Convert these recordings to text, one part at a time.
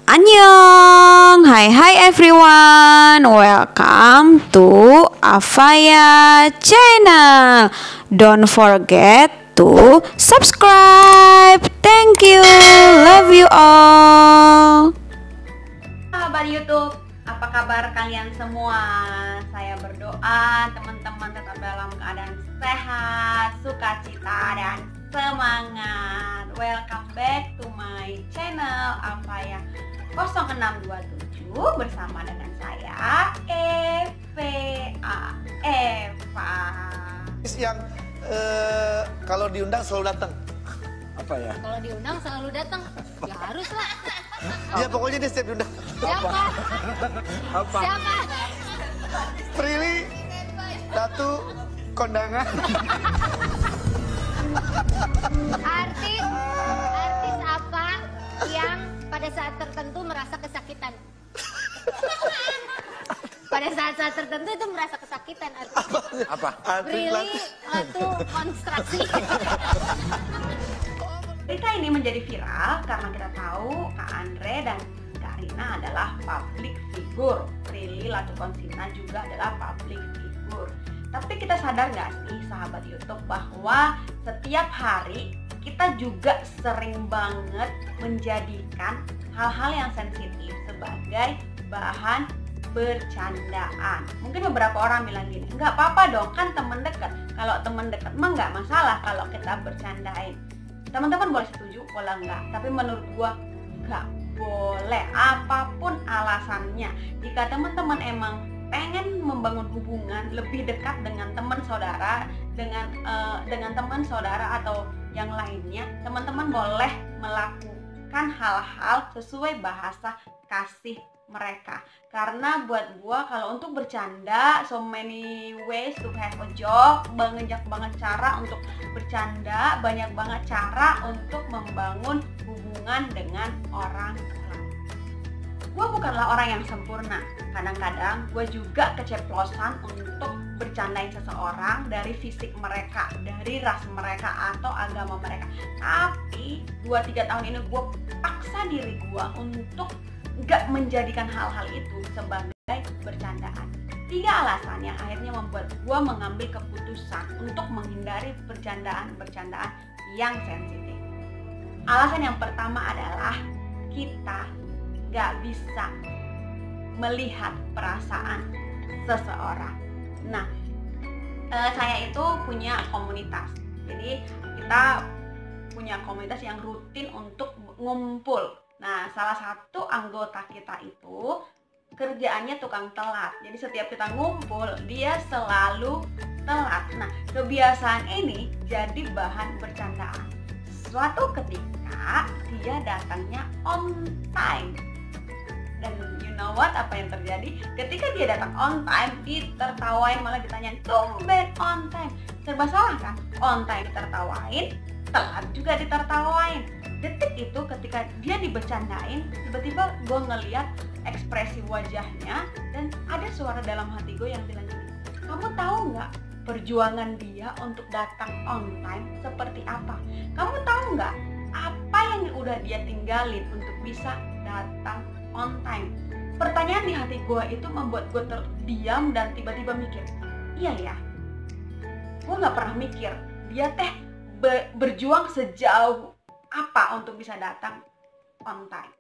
Annyeong, hi everyone, welcome to Afaya channel. Don't forget to subscribe. Thank you, love you all. Sahabat YouTube, apa kabar kalian semua? Saya berdoa teman-teman tetap dalam keadaan sehat, sukacita dan semangat. Welcome back to my channel Afaya 0627 bersama dengan saya Eva. Yang kalau diundang selalu datang. Apa ya? Kalau diundang selalu datang. Ya harus lah. Ya pokoknya dia setiap diundang. Siapa? Apa? Siapa? Prilly, Datu, kondangan. Artis apa yang pada saat tertentu merasa kesakitan? Pada saat-saat tertentu itu merasa kesakitan artis. Apa? Prilly itu konstruksi. Berita ini menjadi viral karena kita tahu Kak Andre dan Kak Rina adalah public figure. Prilly Latukonsina juga adalah public figure. Tapi kita sadar nggak sih sahabat YouTube bahwa setiap hari kita juga sering banget menjadikan hal-hal yang sensitif sebagai bahan bercandaan. Mungkin beberapa orang bilang gini, nggak apa-apa dong, kan teman dekat. Kalau teman dekat mah nggak masalah kalau kita bercandain. Teman-teman boleh setuju, boleh enggak. Tapi menurut gua nggak boleh, apapun alasannya. Jika teman-teman emang pengen membangun hubungan lebih dekat dengan teman saudara, dengan teman saudara atau yang lainnya, teman-teman boleh melakukan hal-hal sesuai bahasa kasih mereka. Karena buat gua kalau untuk bercanda, so many ways to have a joke, banyak banget cara untuk bercanda, banyak banget cara untuk membangun hubungan dengan orang lain. Gua bukanlah orang yang sempurna. Kadang-kadang gue juga keceplosan untuk bercandain seseorang dari fisik mereka, dari ras mereka atau agama mereka. Tapi 2-3 tahun ini gue paksa diri gue untuk gak menjadikan hal-hal itu sebagai bercandaan. 3 alasan yang akhirnya membuat gue mengambil keputusan untuk menghindari bercandaan-bercandaan yang sensitif. Alasan yang pertama adalah kita gak bisa melihat perasaan seseorang. Nah, saya itu punya komunitas. Jadi kita punya komunitas yang rutin untuk ngumpul. Nah, salah satu anggota kita itu kerjaannya tukang telat. Jadi setiap kita ngumpul, dia selalu telat. Nah, kebiasaan ini jadi bahan bercandaan. Suatu ketika dia datangnya on time. Dan you know what, apa yang terjadi? Ketika dia datang on time, ditertawain, malah ditanyain tumben on time. Serba salah kan? On time ditertawain, telat juga ditertawain. Detik itu ketika dia dibercandain, tiba-tiba gue ngeliat ekspresi wajahnya dan ada suara dalam hati gue yang bilang gini, kamu tahu nggak perjuangan dia untuk datang on time seperti apa? Kamu tahu nggak apa yang udah dia tinggalin untuk bisa datang on time? Pertanyaan di hati gue itu membuat gue terdiam dan tiba-tiba mikir, iya ya, gue nggak pernah mikir dia teh berjuang sejauh apa untuk bisa datang on time.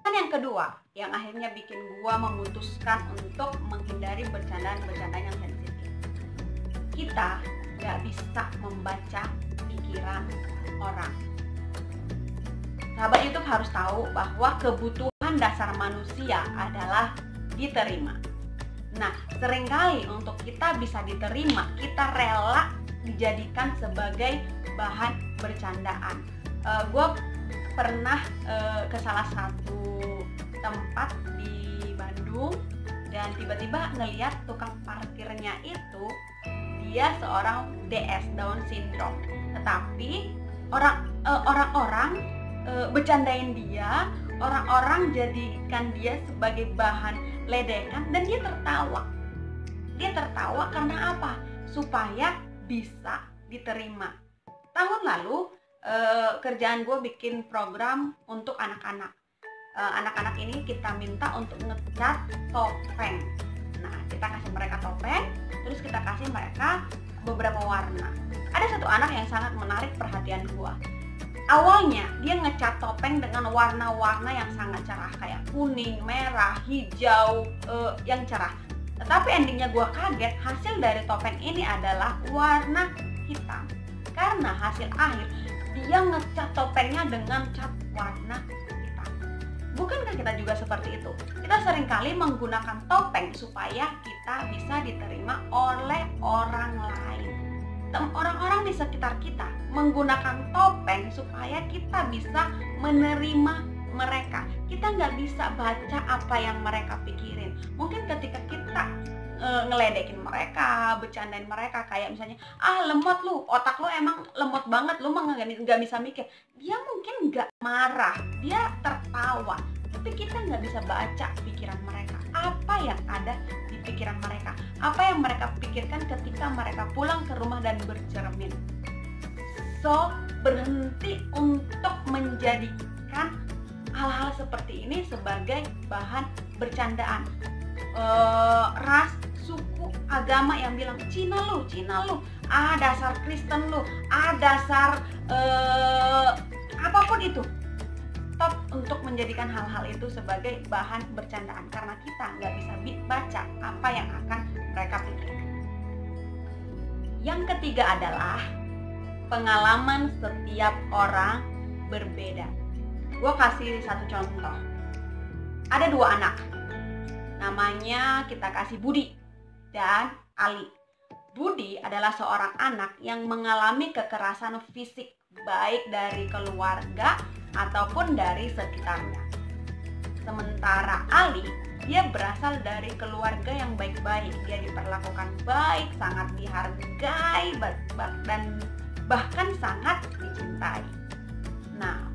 Dan yang kedua, yang akhirnya bikin gue memutuskan untuk menghindari bercandaan-bercandaan yang sensitif. Kita nggak bisa membaca pikiran orang. Sahabat YouTube harus tahu bahwa kebutuhan dasar manusia adalah diterima. Nah, seringkali untuk kita bisa diterima, kita rela dijadikan sebagai bahan bercandaan. Gue pernah ke salah satu tempat di Bandung dan tiba-tiba ngeliat tukang parkirnya itu dia seorang DS, Down syndrome. Tetapi orang-orang bercandain dia, orang-orang jadikan dia sebagai bahan ledekan dan dia tertawa. Dia tertawa karena apa? Supaya bisa diterima. Tahun lalu kerjaan gue bikin program untuk anak-anak. anak-anak ini kita minta untuk ngecat topeng. Nah, kita kasih mereka topeng, terus kita kasih mereka beberapa warna. Ada satu anak yang sangat menarik perhatian gua. Awalnya dia ngecat topeng dengan warna-warna yang sangat cerah, kayak kuning, merah, hijau, yang cerah. Tetapi endingnya gua kaget, hasil dari topeng ini adalah warna hitam. Karena hasil akhir dia ngecat topengnya dengan cat warna hitam. Bukankah kita juga seperti itu? Kita seringkali menggunakan topeng supaya kita bisa diterima oleh orang lain. Orang-orang di sekitar kita menggunakan topeng supaya kita bisa menerima mereka. Kita nggak bisa baca apa yang mereka pikirin. Mungkin ketika kita ngeledekin mereka, bercandain mereka, kayak misalnya, lemot lu, otak lu emang lemot banget, lu mah nggak bisa mikir. Dia mungkin nggak marah, dia tertawa, tapi kita nggak bisa baca pikiran mereka. Apa yang ada di pikiran mereka, apa yang mereka pikirkan ketika mereka pulang ke rumah dan bercermin. So, berhenti untuk menjadikan hal-hal seperti ini sebagai bahan bercandaan. Ras, suku, agama yang bilang Cina lu, dasar Kristen lu, dasar apapun itu. Stop untuk menjadikan hal-hal itu sebagai bahan bercandaan, karena kita nggak bisa baca apa yang akan mereka pikirkan. Yang ketiga adalah pengalaman setiap orang berbeda. Gue kasih satu contoh. Ada dua anak, namanya kita kasih Budi dan Ali. Budi adalah seorang anak yang mengalami kekerasan fisik, baik dari keluarga ataupun dari sekitarnya. Sementara Ali, dia berasal dari keluarga yang baik-baik. Dia diperlakukan baik, sangat dihargai, dan bahkan sangat dicintai. Nah,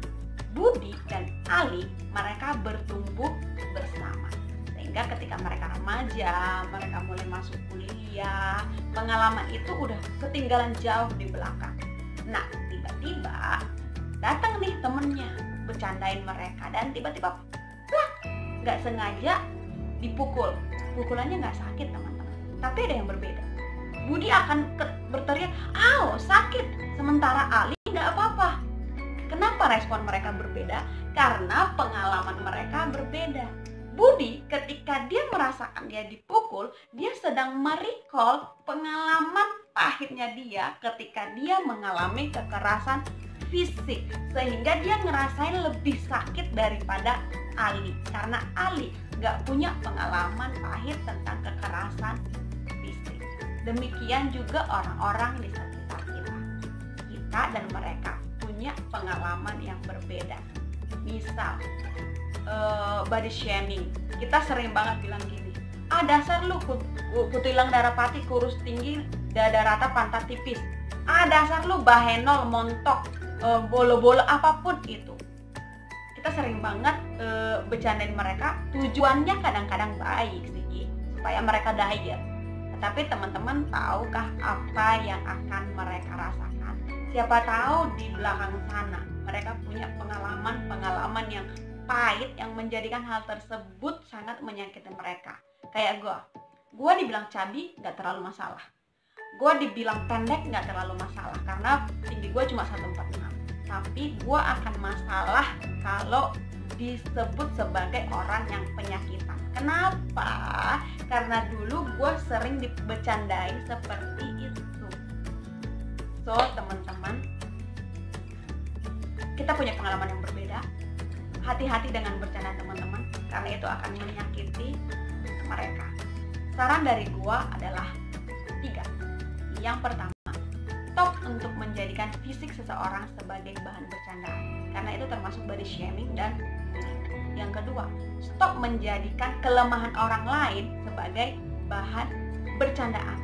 Budi dan Ali, mereka bertumbuh bersama. Sehingga ketika mereka remaja, mereka mulai masuk kuliah, pengalaman itu udah ketinggalan jauh di belakang. Nah, tiba-tiba datang nih temennya, bercandain mereka, dan tiba-tiba plak, nggak sengaja dipukul. Pukulannya nggak sakit teman-teman, tapi ada yang berbeda. Budi akan berteriak, "Au, sakit!" Sementara Ali nggak apa-apa. Kenapa respon mereka berbeda? Karena pengalaman mereka berbeda. Budi ketika dia merasakan dia dipukul, dia sedang merecall pengalaman pahitnya dia ketika dia mengalami kekerasan fisik, sehingga dia ngerasain lebih sakit daripada Ali, karena Ali nggak punya pengalaman pahit tentang kekerasan fisik. Demikian juga orang-orang di sekitar kita dan mereka punya pengalaman yang berbeda. Misal body shaming, kita sering banget bilang gini, dasar lu kutilang darah pati, kurus tinggi, dada rata, pantat tipis, dasar lu bahenol, montok, bolo-bolo, apapun itu. Kita sering banget bercandain mereka. Tujuannya kadang-kadang baik sih, supaya mereka diet. Tetapi teman-teman tahukah apa yang akan mereka rasakan? Siapa tahu di belakang sana mereka punya pengalaman yang pahit yang menjadikan hal tersebut sangat menyakiti mereka. Kayak gue dibilang cabi nggak terlalu masalah, gue dibilang pendek nggak terlalu masalah karena tinggi gue cuma 146. Tapi gue akan masalah kalau disebut sebagai orang yang penyakitan. Kenapa? Karena dulu gue sering dibercandain seperti itu. So teman-teman, kita punya pengalaman yang berbeda. Hati-hati dengan bercanda teman-teman, karena itu akan menyakiti mereka. Saran dari gua adalah 3. Yang pertama, stop untuk menjadikan fisik seseorang sebagai bahan bercandaan, karena itu termasuk body shaming dan bullying. Yang kedua, stop menjadikan kelemahan orang lain sebagai bahan bercandaan.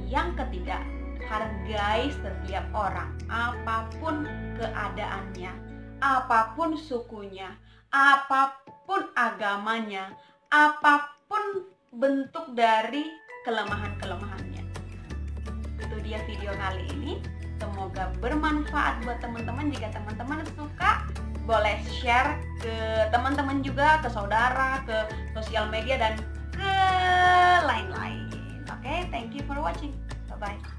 Yang ketiga, hargai setiap orang, apapun keadaannya, apapun sukunya, apapun agamanya, apapun bentuk dari kelemahan-kelemahannya. Itu dia video kali ini. Semoga bermanfaat buat teman-teman. Jika teman-teman suka, boleh share ke teman-teman juga, ke saudara, ke sosial media dan ke lain-lain. Oke, thank you for watching. Bye bye.